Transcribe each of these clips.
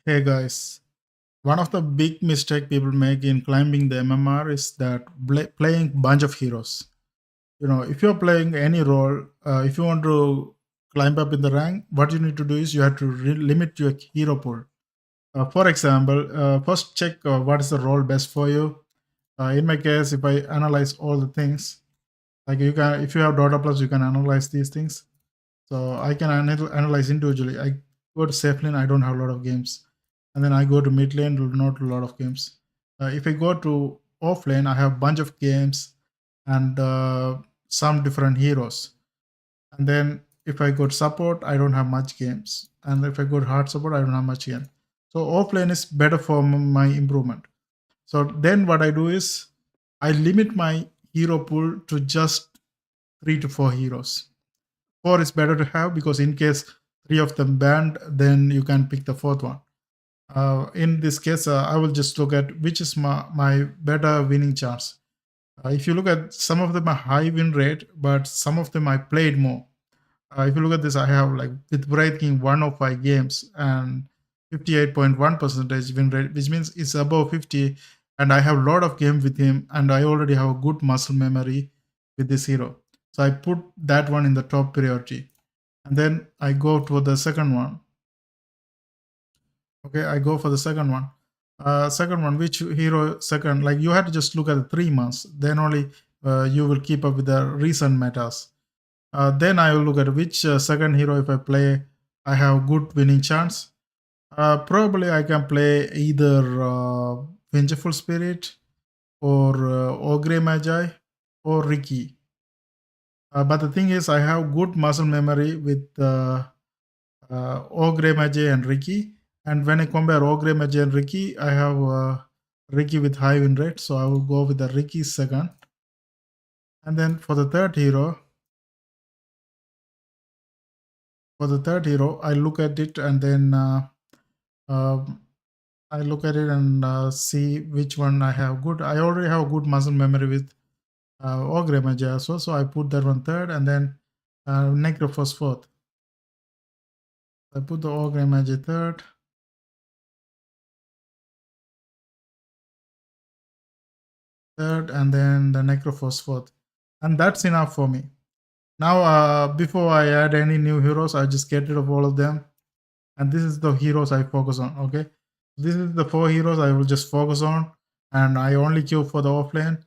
Hey guys, one of the big mistake people make in climbing the MMR is that playing bunch of heroes. If you're playing any role, if you want to climb up in the rank, what you need to do is you have to limit your hero pool. For example, first check what is the role best for you. In my case, if I analyze all the things, like you can, if you have Dota Plus, you can analyze these things. So I can analyze individually. I go to safe lane, I don't have a lot of games. And then I go to mid lane, not a lot of games. If I go to off lane, I have a bunch of games and some different heroes. And then if I go to support, I don't have much games. And if I go to hard support, I don't have much game. So off lane is better for my improvement. So then what I do is I limit my hero pool to just 3 to 4 heroes. 4 is better to have because in case 3 of them banned, then you can pick the fourth one. In this case, I will just look at which is my better winning chance. If you look at some of them are high win rate, but some of them I played more. If you look at this, I have like with breaking 105 games and 58.1 percentage win rate, which means it's above 50. And I have a lot of game with him, and I already have a good muscle memory with this hero. So I put that one in the top priority. And then I go to the second one. Okay, I go for the second one. Second one, which hero second? Like you have to just look at the 3 months. Then only you will keep up with the recent metas. Then I will look at which second hero if I play, I have good winning chance. Probably I can play either Vengeful Spirit or Ogre Magi or Ricky. But the thing is, I have good muscle memory with Ogre Magi and Ricky. And when I compare Ogre Magi and Ricky, I have Ricky with high win rate. So I will go with the Ricky second. And then for the third hero, I look at it and then I look at it and see which one I have good. I already have good muscle memory with Ogre Magi as well, so I put that one third, and then Necrophos fourth. I put the Ogre Magi third. And then the Necrophos fourth. And that's enough for me. Now, before I add any new heroes, I just get rid of all of them. And this is the heroes I focus on, okay? This is the 4 heroes I will just focus on, and I only queue for the offlane.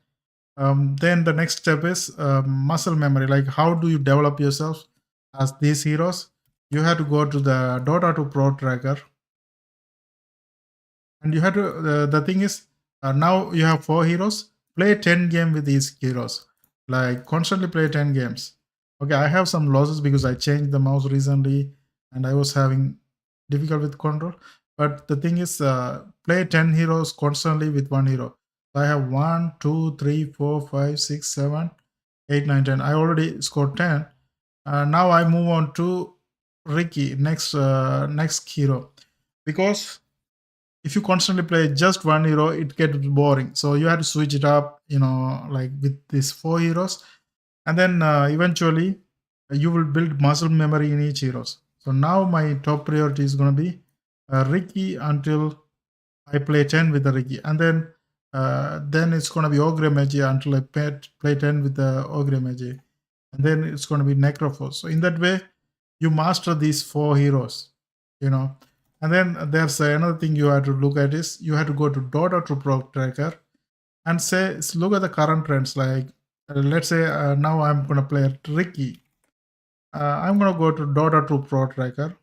Then the next step is muscle memory. Like how do you develop yourself as these heroes? You have to go to the Dota 2 Pro Tracker, and you have to. The thing is, now you have 4 heroes. Play 10 games with these heroes. Like constantly play 10 games. Okay, I have some losses because I changed the mouse recently, and I was having difficult with control. But the thing is, play 10 heroes constantly with one hero. So I have 1, 2, 3, 4, 5, 6, 7, 8, 9, 10. I already scored 10. Now I move on to Ricky, next hero. Because if you constantly play just one hero, it gets boring. So you have to switch it up, like with these 4 heroes. And then eventually you will build muscle memory in each heroes. So now my top priority is going to be Ricky until I play 10 with the Ricky. And then it's going to be Ogre Magi until I play 10 with the Ogre Magi. And then it's going to be Necrophos. So in that way, you master these 4 heroes, And then there's another thing you have to look at is you have to go to Dota to Pro Tracker and look at the current trends. Like let's say now I'm going to play Ricky. I'm going to go to Dota 2 Pro Tracker.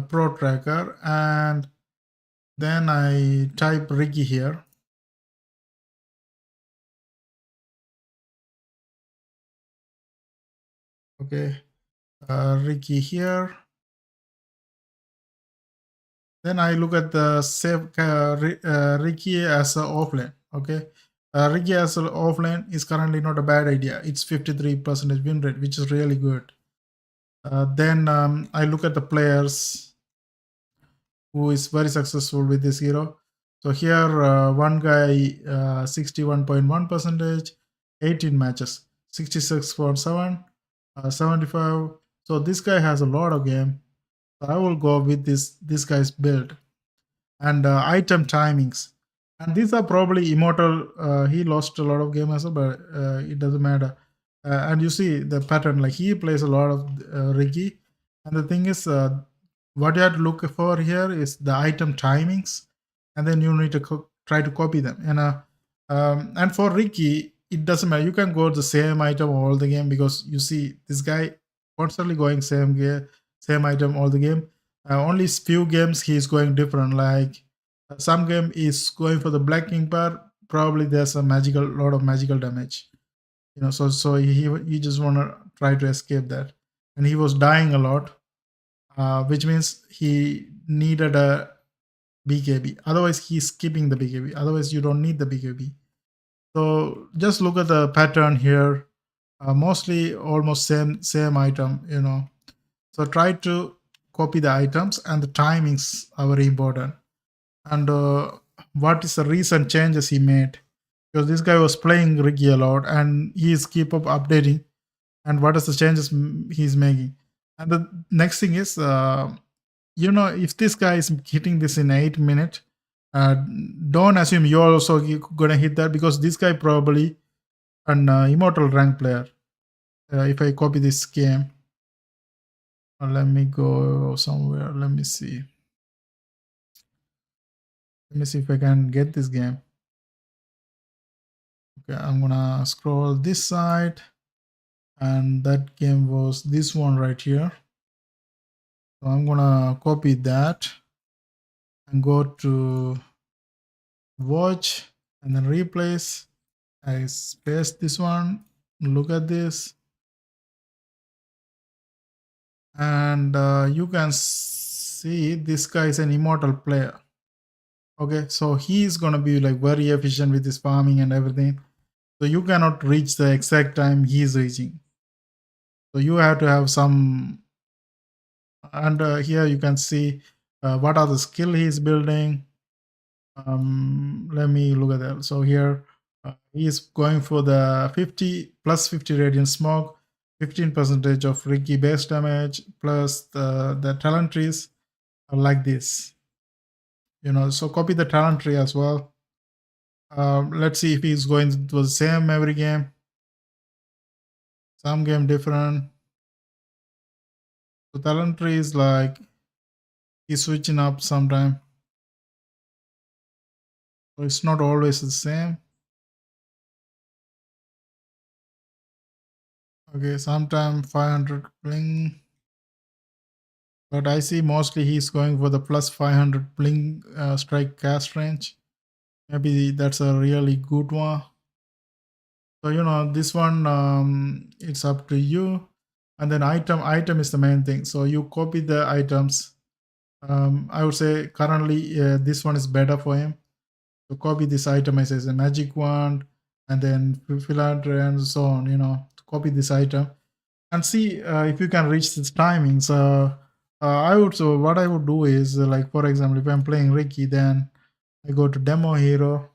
Pro Tracker, and then I type Ricky here. Okay, Ricky here. Then I look at the save Ricky as an offlane. Okay, Ricky as an offlane is currently not a bad idea. It's 53% win rate, which is really good. Then I look at the players who is very successful with this hero. So here, one guy 61.1%, 18 matches, 66.7, 75, So this guy has a lot of game. So I will go with this guy's build and item timings. And these are probably immortal. He lost a lot of game as well, but it doesn't matter. And you see the pattern, like he plays a lot of Ricky. And the thing is, what you have to look for here is the item timings, and then you need to try to copy them. And for Ricky, it doesn't matter. You can go the same item all the game because you see this guy constantly going same gear, same item all the game. Only few games he's going different. Like some game is going for the black king part. Probably there's a lot of magical damage. So he just wanna try to escape that, and he was dying a lot, which means he needed a BKB. Otherwise, he's skipping the BKB. Otherwise, you don't need the BKB. So just look at the pattern here. Mostly almost same item. So try to copy the items, and the timings are very important. And what is the recent changes he made? Because this guy was playing Ricky a lot, and he's keep up updating. And what is the changes he's making? And the next thing is, if this guy is hitting this in 8 minutes, don't assume you're also gonna hit that, because this guy probably an immortal rank player. If I copy this game, let me go somewhere. Let me see if I can get this game. Okay, I'm gonna scroll this side, and that game was this one right here. So I'm gonna copy that and go to watch and then replace. I paste this one. Look at this, and you can see this guy is an immortal player. Okay, so he's gonna be like very efficient with his farming and everything. So you cannot reach the exact time he's reaching. So you have to have some. And here you can see what are the skill he's building. Let me look at that. So here he's going for the 50 plus 50 radiant smoke, 15% of Ricky base damage, plus the talent trees are like this. So copy the talent tree as well. Let's see if he's going to the same every game. Some game different. So talent tree is like he's switching up sometime. So it's not always the same. Okay, sometime 500 bling. But I see mostly he's going for the plus 500 bling strike cast range. Maybe that's a really good one. So this one, it's up to you. And then item is the main thing. So you copy the items. I would say currently this one is better for him. So copy this item as a magic wand, and then philanthropy and so on. Copy this item and see if you can reach this timing. So what I would do is like, for example, if I'm playing Ricky, then I go to demo hero.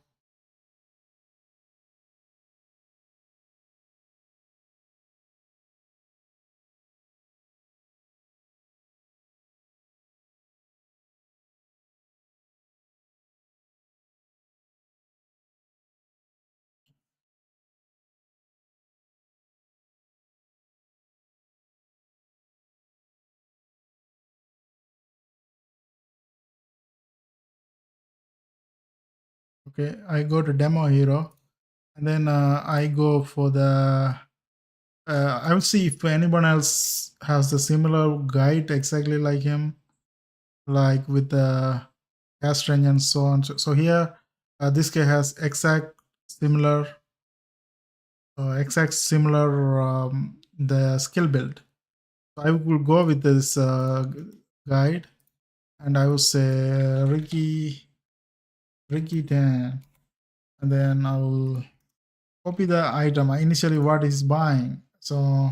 Okay, I go to demo hero, and then I go for the. I will see if anyone else has a similar guide exactly like him, like with the cast range and so on. So here, this guy has similar, the skill build. So I will go with this guide, and I will say Ricky 10, and then I will copy the item initially what he's buying. So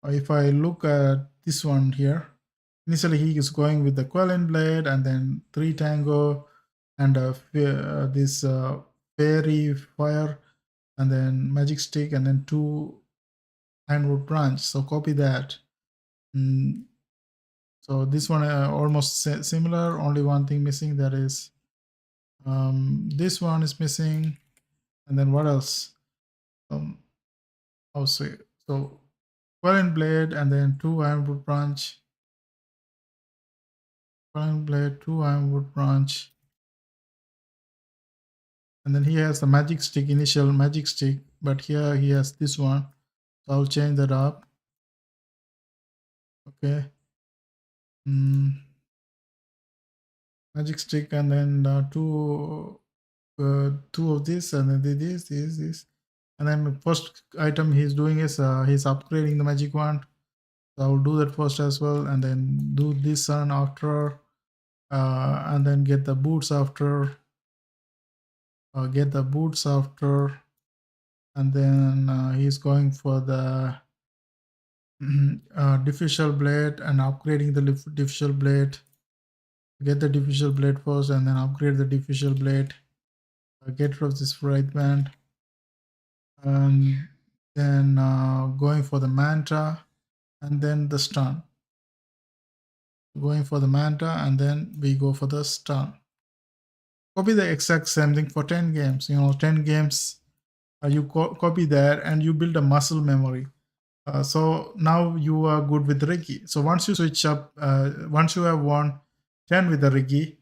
if I look at this one here, initially he is going with the Quelling blade, and then 3 tango, and this fairy fire, and then magic stick, and then 2 ironwood branch. So copy that. Mm, so this one almost similar. Only one thing missing. That is this one is missing. And then what else? I'll say so. Fallen blade and then two ironwood branch. Fallen blade, two ironwood branch. And then he has the magic stick, initial magic stick, but here he has this one. So I'll change that up. Okay. Magic stick and then two of this and then this. And then the first item he's doing is he's upgrading the magic wand. So I'll do that first as well, and then do this one after, and then get the boots after. Get the boots after, and then he's going for the diffusal blade and upgrading the diffusal blade. Get the diffusal blade first, and then upgrade the diffusal blade. Get rid of this right band, and then going for the manta, and then the stun. Going for the manta, and then we go for the stun. Copy the exact same thing for 10 games. 10 games, you copy that and you build a muscle memory. So now you are good with Riki. So once you switch up, once you have won 10 with the Riki,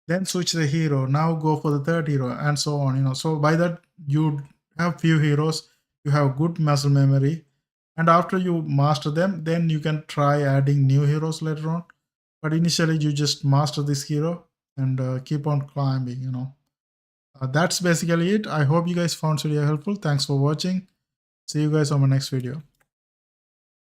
then switch the hero. Now go for the third hero, and so on. So by that you have few heroes, you have good muscle memory, and after you master them, then you can try adding new heroes later on. But initially, you just master this hero and keep on climbing. That's basically it. I hope you guys found this video helpful. Thanks for watching. See you guys on my next video.